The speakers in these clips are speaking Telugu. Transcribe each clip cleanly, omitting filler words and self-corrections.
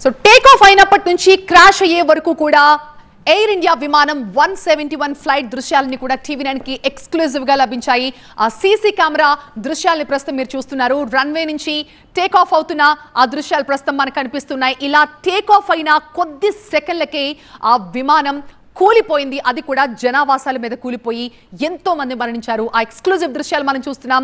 సో టేక్ ఆఫ్ అయినప్పటి నుంచి క్రాష్ అయ్యే వరకు కూడా ఎయిర్ ఇండియా విమానం 171 ఫ్లైట్ దృశ్యాలని కూడా టీవీ9 కి ఎక్స్క్లూజివ్ గా లభించాయి. ఆ సీసీ కెమెరా దృశ్యాలని ప్రస్తుతం మీరు చూస్తున్నారు. రన్వే నుంచి టేక్ ఆఫ్ అవుతున్న ఆ దృశ్యాలు ప్రస్తుతం మనకు కనిపిస్తున్నాయి. ఇలా టేక్ ఆఫ్ అయిన కొద్ది సెకండ్లకే ఆ విమానం కూలిపోయింది. అది కూడా జనావాసాల మీద కూలిపోయి ఎంతో మంది మరణించారు. ఆ ఎక్స్క్లూజివ్ దృశ్యాలు మనం చూస్తున్నాం.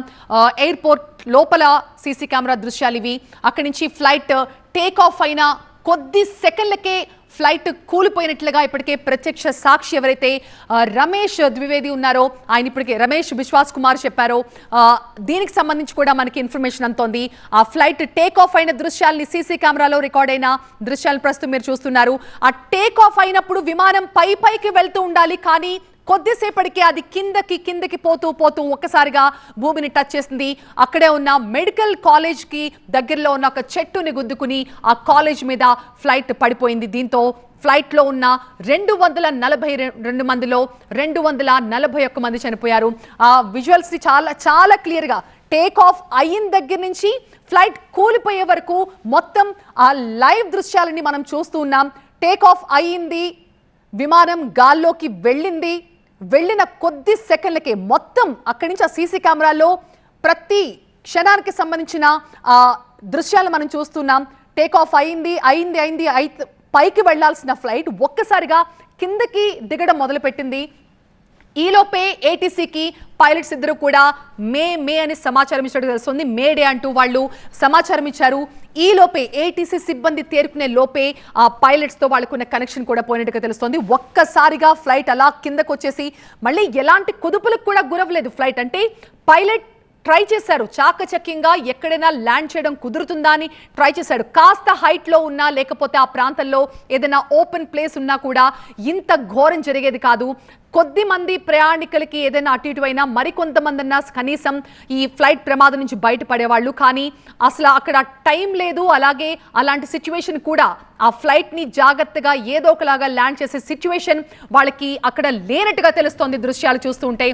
ఎయిర్పోర్ట్ లోపల సీసీ కెమెరా దృశ్యాలు ఇవి. అక్కడి నుంచి ఫ్లైట్ టేక్ ఆఫ్ అయిన కొద్ది సెకండ్లకే ఫ్లైట్ కూలిపోయినట్లుగా ఇప్పటికే ప్రత్యక్ష సాక్షి ఎవరైతే రమేష్ ద్వివేది ఉన్నారో ఆయన ఇప్పటికే రమేష్ విశ్వాస్ కుమార్ చెప్పారో దీనికి సంబంధించి కూడా మనకి ఇన్ఫర్మేషన్ అందుతోంది. ఆ ఫ్లైట్ టేక్ ఆఫ్ అయిన దృశ్యాల్ని సీసీ కెమెరాలో రికార్డ్ అయిన దృశ్యాలను ప్రస్తుతం మీరు చూస్తున్నారు. ఆ టేక్ ఆఫ్ అయినప్పుడు విమానం పైకి వెళ్తూ ఉండాలి, కానీ కొద్దిసేపటికి అది కిందకి పోతూ ఒక్కసారిగా భూమిని టచ్ చేసింది. అక్కడే ఉన్న మెడికల్ కాలేజ్ కి దగ్గరలో ఉన్న ఒక చెట్టుని గుద్దుకుని ఆ కాలేజ్ మీద ఫ్లైట్ పడిపోయింది. దీంతో ఫ్లైట్ లో ఉన్న 242 మందిలో 241 మంది చనిపోయారు. ఆ విజువల్స్ ని చాలా క్లియర్ గా టేక్ ఆఫ్ అయిన దగ్గర నుంచి ఫ్లైట్ కూలిపోయే వరకు మొత్తం ఆ లైవ్ దృశ్యాలని మనం చూస్తూ ఉన్నాం. టేక్ ఆఫ్ అయ్యింది, విమానం గాల్లోకి వెళ్ళిన కొద్ది సెకండ్లకే మొత్తం అక్కడి నుంచి ఆ సీసీ కెమెరాలో ప్రతి క్షణానికి సంబంధించిన దృశ్యాలు మనం చూస్తున్నాం. టేక్ ఆఫ్ అయింది పైకి వెళ్లాల్సిన ఫ్లైట్ ఒక్కసారిగా కిందకి దిగడం మొదలుపెట్టింది. ఈలోపే ఏటీసీకి పైలట్స్ ఇద్దరు కూడా మే అని సమాచారం ఇచ్చినట్టు తెలుస్తుంది. మే డే అంటూ వాళ్ళు సమాచారం ఇచ్చారు. ఈ లోపే ఏటీసీ సిబ్బంది తేరుకునే లోపే ఆ పైలట్స్ తో వాళ్ళకున్న కనెక్షన్ కూడా పోయినట్టుగా తెలుస్తోంది. ఒక్కసారిగా ఫ్లైట్ అలా కిందకు వచ్చేసి మళ్ళీ ఎలాంటి కుదుపులకు కూడా గురవలేదు ఫ్లైట్. అంటే పైలట్ ట్రై చేశారు చాకచక్యంగా ఎక్కడైనా ల్యాండ్ చేయడం కుదురుతుందా అని ట్రై చేశాడు. కాస్త హైట్ లో ఉన్నా లేకపోతే ఆ ప్రాంతంలో ఏదైనా ఓపెన్ ప్లేస్ ఉన్నా కూడా ఇంత ఘోరం జరిగేది కాదు. కొద్ది మంది ప్రయాణికులకి ఏదైనా అటు ఇటు అయినా మరికొంతమంది అన్నా కనీసం ఈ ఫ్లైట్ ప్రమాదం నుంచి బయటపడేవాళ్ళు. కానీ అసలు అక్కడ టైం లేదు. అలాగే అలాంటి సిచ్యువేషన్ కూడా ఆ ఫ్లైట్ ని జాగ్రత్తగా ఏదో ఒకలాగా ల్యాండ్ చేసే సిచ్యువేషన్ వాళ్ళకి అక్కడ లేనట్టుగా తెలుస్తోంది దృశ్యాలు చూస్తూ ఉంటే.